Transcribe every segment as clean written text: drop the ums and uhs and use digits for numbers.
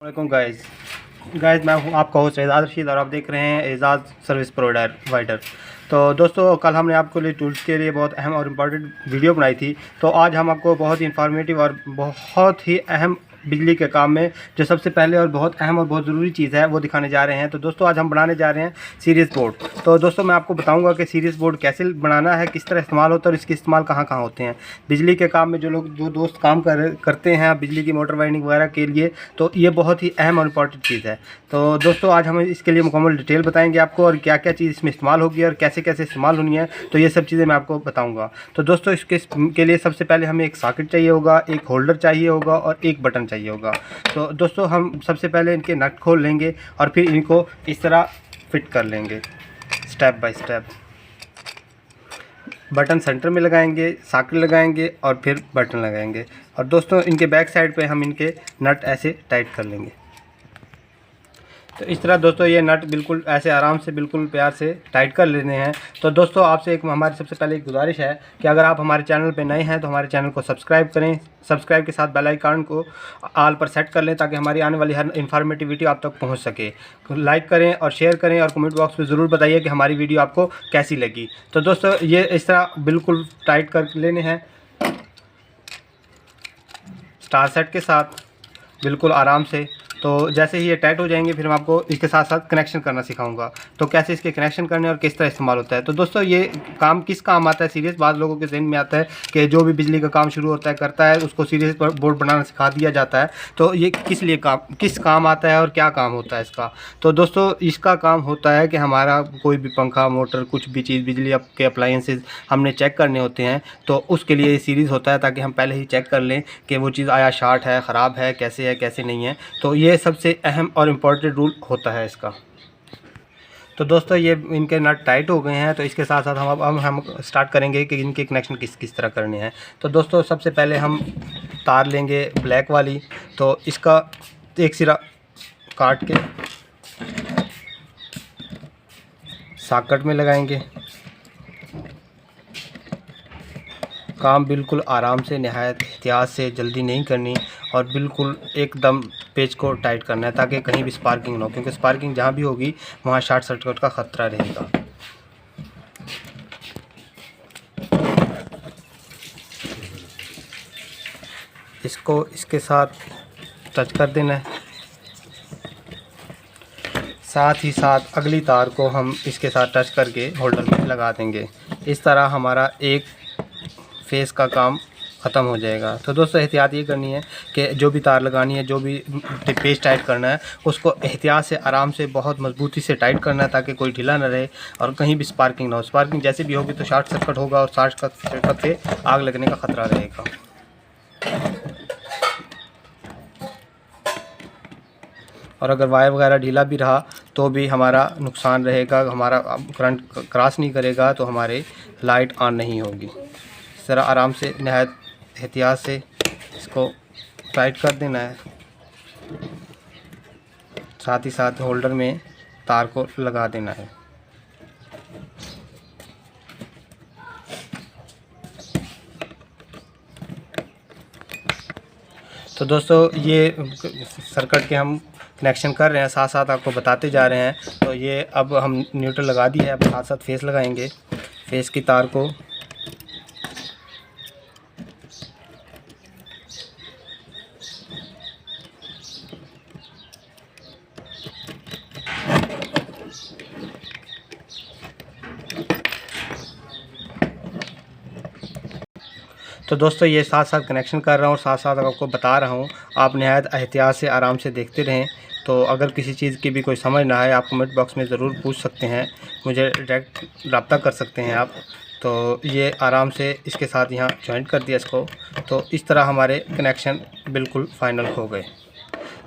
वालेकुम गाइस मैं हूं आपका होस्ट एजाज़ रशीद और आप देख रहे हैं एजाज़ सर्विस प्रोवाइडर। तो दोस्तों कल हमने आपके लिए टूल्स के लिए बहुत अहम और इम्पॉर्टेंट वीडियो बनाई थी। तो आज हम आपको बहुत ही इंफॉर्मेटिव और बहुत ही अहम बिजली के काम में जो सबसे पहले और बहुत अहम और बहुत ज़रूरी चीज़ है वो दिखाने जा रहे हैं। तो दोस्तों आज हम बनाने जा रहे हैं सीरीज़ बोर्ड। तो दोस्तों मैं आपको बताऊंगा कि सीरीज़ बोर्ड कैसे बनाना है, किस तरह इस्तेमाल होता है और इसके इस्तेमाल कहाँ कहाँ होते हैं बिजली के काम में। जो दोस्त काम करते हैं बिजली की मोटर वाइंडिंग वगैरह के लिए, तो ये बहुत ही अहम और इम्पॉर्टेंट चीज़ है। तो दोस्तों आज हम इसके लिए मुकम्मल डिटेल बताएंगे आपको और क्या क्या चीज़ इसमें इस्तेमाल होगी और कैसे कैसे इस्तेमाल होनी है। तो ये सब चीज़ें मैं आपको बताऊंगा। तो दोस्तों इसके के लिए सबसे पहले हमें एक सॉकेट चाहिए होगा, एक होल्डर चाहिए होगा और एक बटन चाहिए होगा। तो दोस्तों हम सबसे पहले इनके नट खोल लेंगे और फिर इनको इस तरह फिट कर लेंगे step by step. Button centre में लगाएंगे, सॉकेट लगाएंगे और फिर बटन लगाएंगे। और दोस्तों इनके बैक साइड पे हम इनके नट ऐसे टाइट कर लेंगे। तो इस तरह दोस्तों ये नट बिल्कुल ऐसे आराम से बिल्कुल प्यार से टाइट कर लेने हैं। तो दोस्तों आपसे हमारी सबसे पहले एक गुजारिश है कि अगर आप हमारे चैनल पे नए हैं तो हमारे चैनल को सब्सक्राइब करें। सब्सक्राइब के साथ बेल आइकन को ऑल पर सेट कर लें ताकि हमारी आने वाली हर इन्फॉर्मेटिव वीडियो आप तक पहुँच सके। लाइक करें और शेयर करें और कमेंट बॉक्स में ज़रूर बताइए कि हमारी वीडियो आपको कैसी लगी। तो दोस्तों ये इस तरह बिल्कुल टाइट कर लेने हैं स्टार सेट के साथ बिल्कुल आराम से। तो जैसे ही ये टाइट हो जाएंगे फिर मैं आपको इसके साथ साथ कनेक्शन करना सिखाऊंगा। तो कैसे इसके कनेक्शन करने और किस तरह इस्तेमाल होता है। तो दोस्तों ये काम किस काम आता है सीरीज़, बाद लोगों के जहन में आता है कि जो भी बिजली का काम शुरू होता है करता है उसको सीरीज़ पर बोर्ड बनाना सिखा दिया जाता है। तो ये किस काम आता है और क्या काम होता है इसका। तो दोस्तों इसका काम होता है कि हमारा कोई भी पंखा मोटर कुछ भी चीज़ बिजली के अप्लायंसेज हमने चेक करने होते हैं तो उसके लिए ये सीरीज़ होता है ताकि हम पहले ही चेक कर लें कि वो चीज़ आया शॉर्ट है, ख़राब है, कैसे नहीं है। तो ये सबसे अहम और इम्पॉर्टेंट रूल होता है इसका। तो दोस्तों ये इनके नट टाइट हो गए हैं। तो इसके साथ साथ हम स्टार्ट करेंगे कि इनके कनेक्शन किस तरह करने हैं। तो दोस्तों सबसे पहले हम तार लेंगे ब्लैक वाली। तो इसका एक सिरा काट के सॉकेट में लगाएंगे। काम बिल्कुल आराम से निहायत एहतियात से, जल्दी नहीं करनी और बिल्कुल एकदम पेच को टाइट करना है ताकि कहीं भी स्पार्किंग ना हो, क्योंकि स्पार्किंग जहाँ भी होगी वहाँ शॉर्ट सर्किट का ख़तरा रहेगा। इसको इसके साथ टच कर देना है। साथ ही साथ अगली तार को हम इसके साथ टच करके होल्डर में लगा देंगे। इस तरह हमारा एक फेस का काम ख़त्म हो जाएगा। तो दोस्तों एहतियात ये करनी है कि जो भी तार लगानी है, जो भी पेच टाइट करना है, उसको एहतियात से आराम से बहुत मजबूती से टाइट करना है ताकि कोई ढीला ना रहे और कहीं भी स्पार्किंग ना हो। स्पार्किंग जैसे भी होगी तो शॉर्ट सर्किट होगा और शॉर्ट सर्किट से आग लगने का ख़तरा रहेगा। और अगर वायर वगैरह ढीला भी रहा तो भी हमारा नुकसान रहेगा, हमारा करंट क्रॉस नहीं करेगा तो हमारे लाइट ऑन नहीं होगी। इस तरह आराम से निहायत एहतियात से इसको टाइट कर देना है। साथ ही साथ होल्डर में तार को लगा देना है। तो दोस्तों ये सर्किट के हम कनेक्शन कर रहे हैं, साथ साथ आपको बताते जा रहे हैं। तो ये अब हम न्यूट्रल लगा दी है, अब साथ साथ फेस लगाएंगे। फेस की तार को तो दोस्तों ये साथ साथ कनेक्शन कर रहा हूँ और साथ साथ आपको बता रहा हूँ। आप निहायत एहतियात से आराम से देखते रहें। तो अगर किसी चीज़ की भी कोई समझ ना आए आप कमेंट बॉक्स में ज़रूर पूछ सकते हैं, मुझे डायरेक्ट रब्ता कर सकते हैं आप। तो ये आराम से इसके साथ यहाँ जॉइंट कर दिया इसको। तो इस तरह हमारे कनेक्शन बिल्कुल फाइनल हो गए।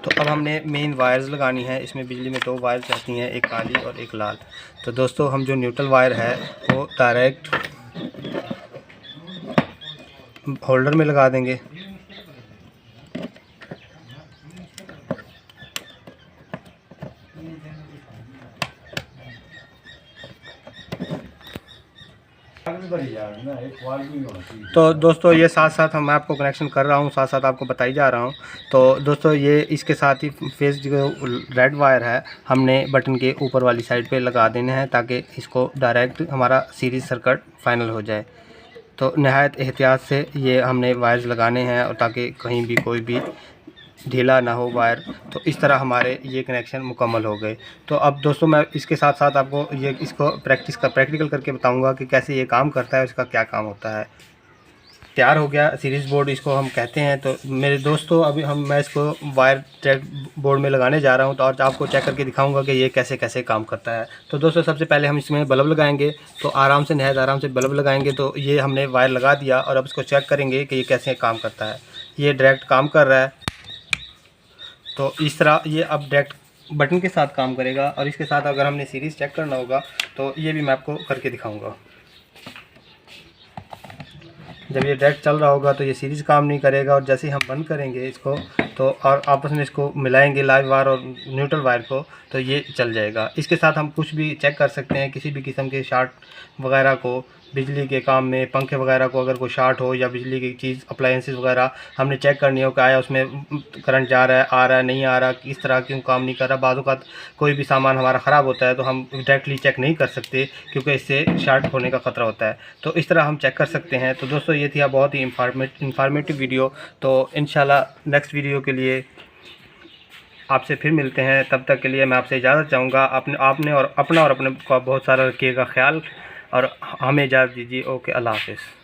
तो अब हमने मेन वायर्स लगानी है। इसमें बिजली में दो वायर्स रहती हैं, एक काली और एक लाल। तो दोस्तों हम जो न्यूट्रल वायर है वो डायरेक्ट होल्डर में लगा देंगे। तो दोस्तों ये साथ साथ मैं आपको कनेक्शन कर रहा हूँ, साथ साथ आपको बताई जा रहा हूँ। तो दोस्तों ये इसके साथ ही फेस जो रेड वायर है हमने बटन के ऊपर वाली साइड पे लगा देने हैं ताकि इसको डायरेक्ट हमारा सीरीज सर्किट फाइनल हो जाए। तो नहायत एहतियात से ये हमने वायर्स लगाने हैं और ताकि कहीं भी कोई भी ढीला ना हो वायर। तो इस तरह हमारे ये कनेक्शन मुकम्मल हो गए। तो अब दोस्तों मैं इसके साथ साथ आपको ये इसको प्रैक्टिकल करके बताऊंगा कि कैसे ये काम करता है, इसका क्या काम होता है। तैयार हो गया सीरीज़ बोर्ड इसको हम कहते हैं। तो मेरे दोस्तों अभी मैं इसको वायर ट्रैक बोर्ड में लगाने जा रहा हूं, तो और आपको चेक करके दिखाऊंगा कि ये कैसे कैसे काम करता है। तो दोस्तों सबसे पहले हम इसमें बल्ब लगाएंगे। तो आराम से नहायत आराम से बल्ब लगाएंगे। तो ये हमने वायर लगा दिया और अब इसको चेक करेंगे कि ये कैसे काम करता है। ये डायरेक्ट काम कर रहा है। तो इस तरह ये अब डायरेक्ट बटन के साथ काम करेगा। और इसके साथ अगर हमने सीरीज़ चेक करना होगा तो ये भी मैं आपको करके दिखाऊंगा। जब ये डायरेक्ट चल रहा होगा तो ये सीरीज़ काम नहीं करेगा, और जैसे ही हम बंद करेंगे इसको तो और आपस में इसको मिलाएंगे लाइव वायर और न्यूट्रल वायर को, तो ये चल जाएगा। इसके साथ हम कुछ भी चेक कर सकते हैं, किसी भी किस्म के शॉर्ट वगैरह को, बिजली के काम में पंखे वगैरह को अगर कोई शॉर्ट हो या बिजली की चीज़ अप्लायंसेस वगैरह हमने चेक करनी हो कि आया उसमें करंट जा रहा है, आ रहा है, नहीं आ रहा, किस तरह क्यों काम नहीं कर रहा। बाज़ औक़ात कोई भी सामान हमारा ख़राब होता है तो हम डायरेक्टली चेक नहीं कर सकते क्योंकि इससे शॉर्ट होने का ख़तरा होता है। तो इस तरह हम चेक कर सकते हैं। तो दोस्तों ये थी बहुत ही इंफॉर्मेटिव वीडियो। तो इंशाल्लाह नेक्स्ट वीडियो के लिए आपसे फिर मिलते हैं। तब तक के लिए मैं आपसे इजाज़त चाहूँगा। आपने और अपना और अपने का बहुत सारा रखिएगा ख्याल और हमें इजाज़त दीजिए। ओके, अल्लाह हाफ़िज़।